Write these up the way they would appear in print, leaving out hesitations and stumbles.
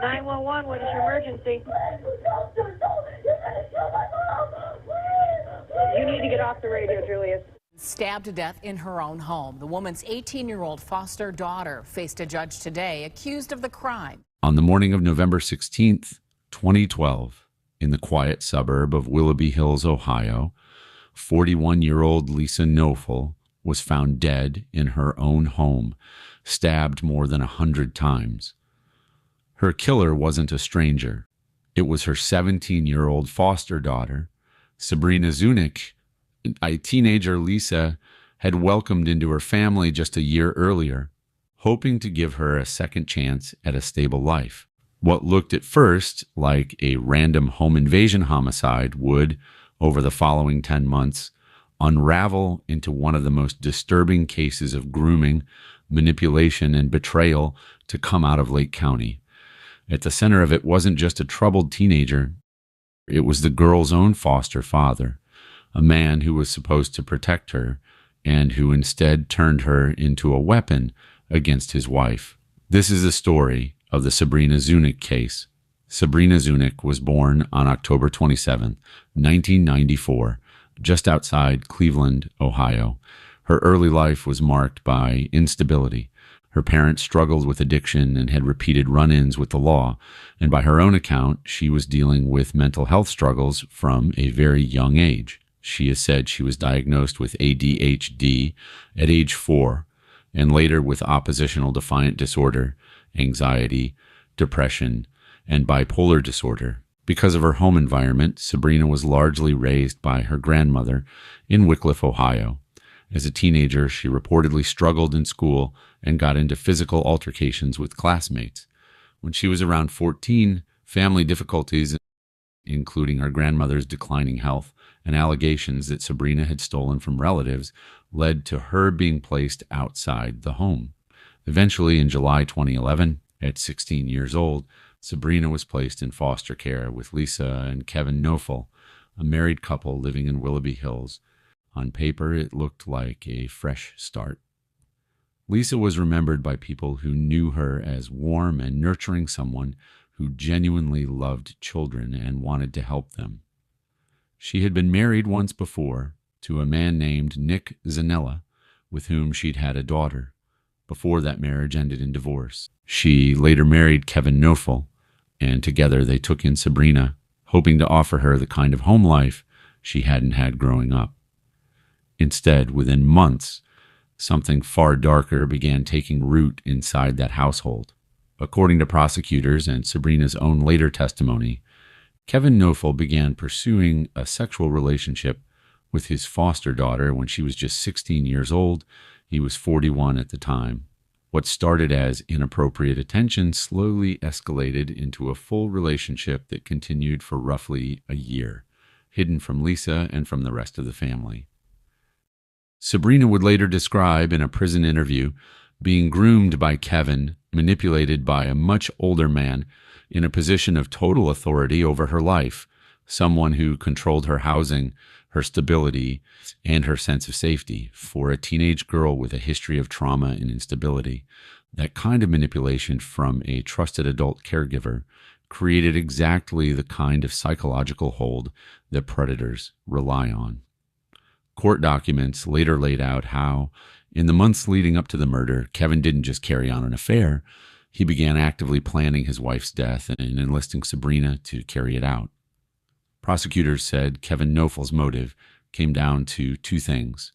911, what is your emergency? You need to get off the radio, Julius. Stabbed to death in her own home. The woman's 18-year-old foster daughter faced a judge today accused of the crime. On the morning of November 16th, 2012, in the quiet suburb of Willoughby Hills, Ohio, 41-year-old Lisa Knoefel was found dead in her own home, stabbed more than 100 times. Her killer wasn't a stranger. It was her 17-year-old foster daughter, Sabrina Zunich, a teenager Lisa had welcomed into her family just a year earlier, hoping to give her a second chance at a stable life. What looked at first like a random home invasion homicide would, over the following 10 months, unravel into one of the most disturbing cases of grooming, manipulation, and betrayal to come out of Lake County. At the center of it wasn't just a troubled teenager. It was the girl's own foster father, a man who was supposed to protect her and who instead turned her into a weapon against his wife. This is the story of the Sabrina Zunich case. Sabrina Zunich was born on October 27, 1994, just outside Cleveland, Ohio. Her early life was marked by instability. Her parents struggled with addiction and had repeated run-ins with the law, and by her own account, she was dealing with mental health struggles from a very young age. She has said she was diagnosed with ADHD at age 4, and later with oppositional defiant disorder, anxiety, depression, and bipolar disorder. Because of her home environment, Sabrina was largely raised by her grandmother in Wickliffe, Ohio. As a teenager, she reportedly struggled in school and got into physical altercations with classmates. When she was around 14, family difficulties, including her grandmother's declining health and allegations that Sabrina had stolen from relatives, led to her being placed outside the home. Eventually, in July 2011, at 16 years old, Sabrina was placed in foster care with Lisa and Kevin Knoefel, a married couple living in Willoughby Hills. On paper, it looked like a fresh start. Lisa was remembered by people who knew her as warm and nurturing someone who genuinely loved children and wanted to help them. She had been married once before to a man named Nick Zanella, with whom she'd had a daughter, before that marriage ended in divorce. She later married Kevin Knoefel, and together they took in Sabrina, hoping to offer her the kind of home life she hadn't had growing up. Instead, within months, something far darker began taking root inside that household. According to prosecutors and Sabrina's own later testimony, Kevin Knoefel began pursuing a sexual relationship with his foster daughter when she was just 16 years old. He was 41 at the time. What started as inappropriate attention slowly escalated into a full relationship that continued for roughly a year, hidden from Lisa and from the rest of the family. Sabrina would later describe in a prison interview being groomed by Kevin, manipulated by a much older man in a position of total authority over her life, someone who controlled her housing, her stability, and her sense of safety. For a teenage girl with a history of trauma and instability, that kind of manipulation from a trusted adult caregiver created exactly the kind of psychological hold that predators rely on. Court documents later laid out how, in the months leading up to the murder, Kevin didn't just carry on an affair. He began actively planning his wife's death and enlisting Sabrina to carry it out. Prosecutors said Kevin Knoefel's motive came down to two things.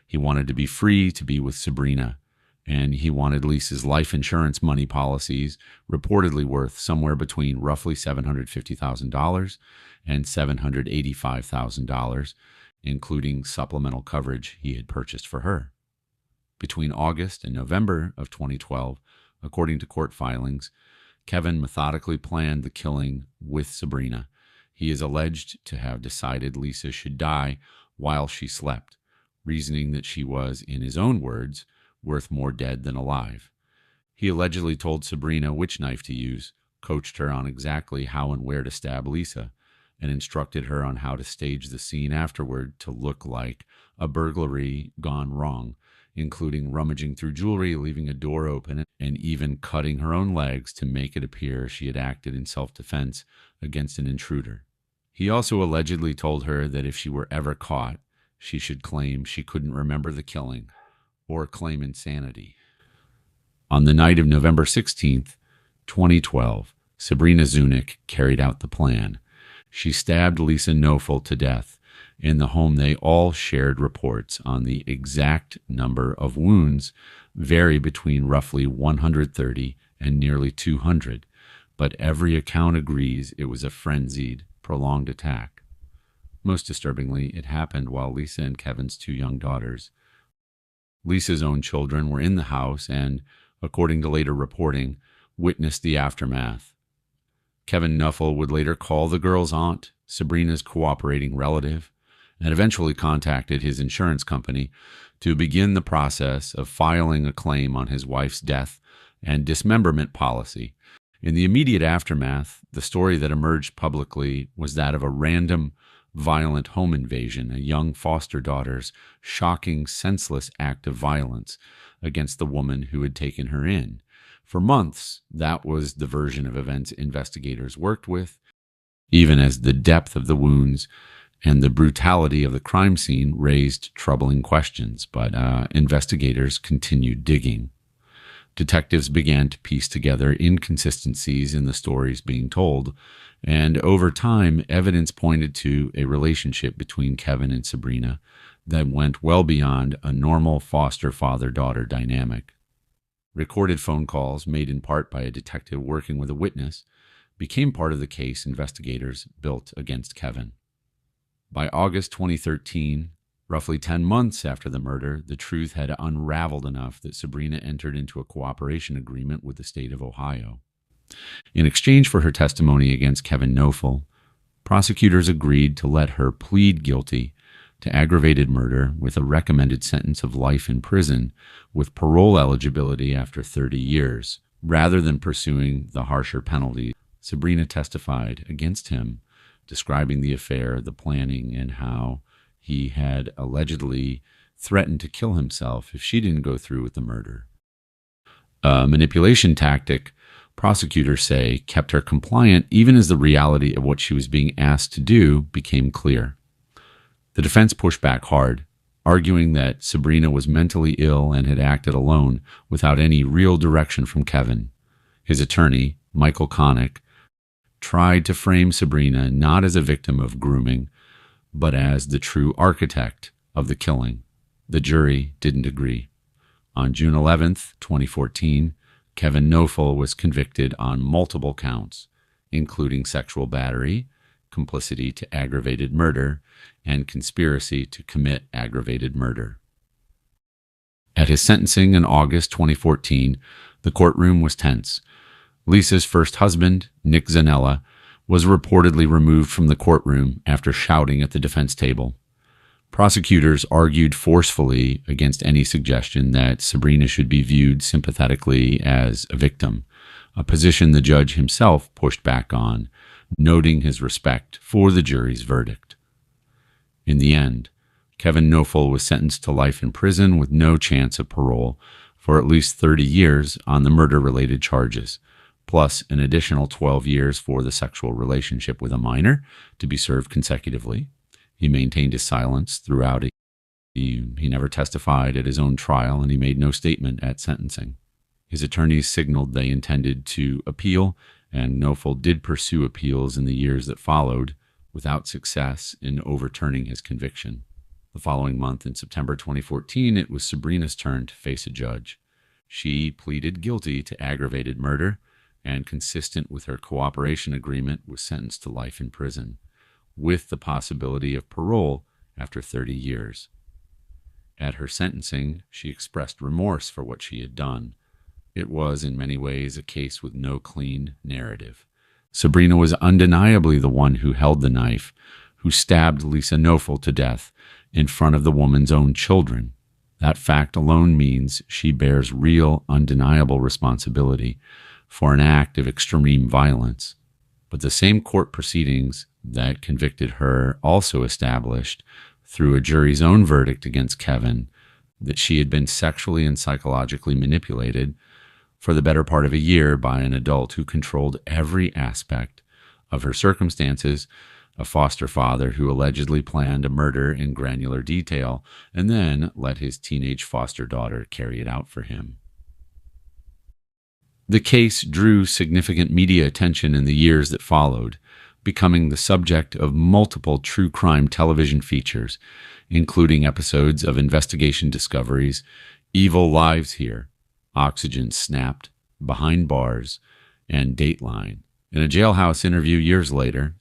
He wanted to be free to be with Sabrina, and he wanted Lisa's life insurance money policies, reportedly worth somewhere between roughly $750,000 and $785,000, including supplemental coverage he had purchased for her. Between August and November of 2012, according to court filings, Kevin methodically planned the killing with Sabrina. He is alleged to have decided Lisa should die while she slept, reasoning that she was, in his own words, worth more dead than alive. He allegedly told Sabrina which knife to use, coached her on exactly how and where to stab Lisa, and instructed her on how to stage the scene afterward to look like a burglary gone wrong, including rummaging through jewelry, leaving a door open, and even cutting her own legs to make it appear she had acted in self-defense against an intruder. He also allegedly told her that if she were ever caught, she should claim she couldn't remember the killing or claim insanity. On the night of November 16th, 2012, Sabrina Zunich carried out the plan. She stabbed Lisa Knoefel to death in the home. They all shared reports on the exact number of wounds, vary between roughly 130 and nearly 200, but every account agrees it was a frenzied, prolonged attack. Most disturbingly, it happened while Lisa and Kevin's two young daughters, Lisa's own children, were in the house and, according to later reporting, witnessed the aftermath. Kevin Knoefel would later call the girl's aunt, Sabrina's cooperating relative, and eventually contacted his insurance company to begin the process of filing a claim on his wife's death and dismemberment policy. In the immediate aftermath, the story that emerged publicly was that of a random, violent home invasion, a young foster daughter's shocking, senseless act of violence against the woman who had taken her in. For months, that was the version of events investigators worked with, even as the depth of the wounds and the brutality of the crime scene raised troubling questions. But investigators continued digging. Detectives began to piece together inconsistencies in the stories being told, and over time, evidence pointed to a relationship between Kevin and Sabrina that went well beyond a normal foster father-daughter dynamic. Recorded phone calls, made in part by a detective working with a witness, became part of the case investigators built against Kevin. By August 2013, roughly 10 months after the murder, the truth had unraveled enough that Sabrina entered into a cooperation agreement with the state of Ohio. In exchange for her testimony against Kevin Knoefel, prosecutors agreed to let her plead guilty to aggravated murder with a recommended sentence of life in prison with parole eligibility after 30 years. Rather than pursuing the harsher penalty, Sabrina testified against him, describing the affair, the planning, and how he had allegedly threatened to kill himself if she didn't go through with the murder. A manipulation tactic, prosecutors say, kept her compliant even as the reality of what she was being asked to do became clear. The defense pushed back hard, arguing that Sabrina was mentally ill and had acted alone without any real direction from Kevin. His attorney, Michael Connick, tried to frame Sabrina not as a victim of grooming, but as the true architect of the killing. The jury didn't agree. On June 11, 2014, Kevin Knoefel was convicted on multiple counts, including sexual battery, complicity to aggravated murder, and conspiracy to commit aggravated murder. At his sentencing in August 2014, the courtroom was tense. Lisa's first husband, Nick Zanella, was reportedly removed from the courtroom after shouting at the defense table. Prosecutors argued forcefully against any suggestion that Sabrina should be viewed sympathetically as a victim, a position the judge himself pushed back on, noting his respect for the jury's verdict. In the end, Kevin Knoefel was sentenced to life in prison with no chance of parole for at least 30 years on the murder-related charges, plus an additional 12 years for the sexual relationship with a minor to be served consecutively. He maintained his silence throughout. He never testified at his own trial, and he made no statement at sentencing. His attorneys signaled they intended to appeal, and Knoefel did pursue appeals in the years that followed, without success in overturning his conviction. The following month, in September 2014, it was Sabrina's turn to face a judge. She pleaded guilty to aggravated murder, and consistent with her cooperation agreement, was sentenced to life in prison, with the possibility of parole after 30 years. At her sentencing, she expressed remorse for what she had done. It was, in many ways, a case with no clean narrative. Sabrina was undeniably the one who held the knife, who stabbed Lisa Knoefel to death in front of the woman's own children. That fact alone means she bears real, undeniable responsibility for an act of extreme violence. But the same court proceedings that convicted her also established, through a jury's own verdict against Kevin, that she had been sexually and psychologically manipulated for the better part of a year by an adult who controlled every aspect of her circumstances, a foster father who allegedly planned a murder in granular detail and then let his teenage foster daughter carry it out for him. The case drew significant media attention in the years that followed, becoming the subject of multiple true crime television features, including episodes of Investigation Discovery's Evil Lives Here, Oxygen Snapped, Behind Bars, and Dateline. In a jailhouse interview years later,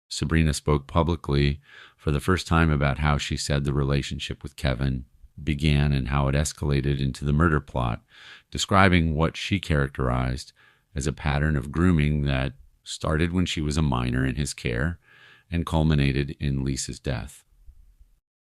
Sabrina spoke publicly for the first time about how she said the relationship with Kevin began and how it escalated into the murder plot, describing what she characterized as a pattern of grooming that started when she was a minor in his care and culminated in Lisa's death.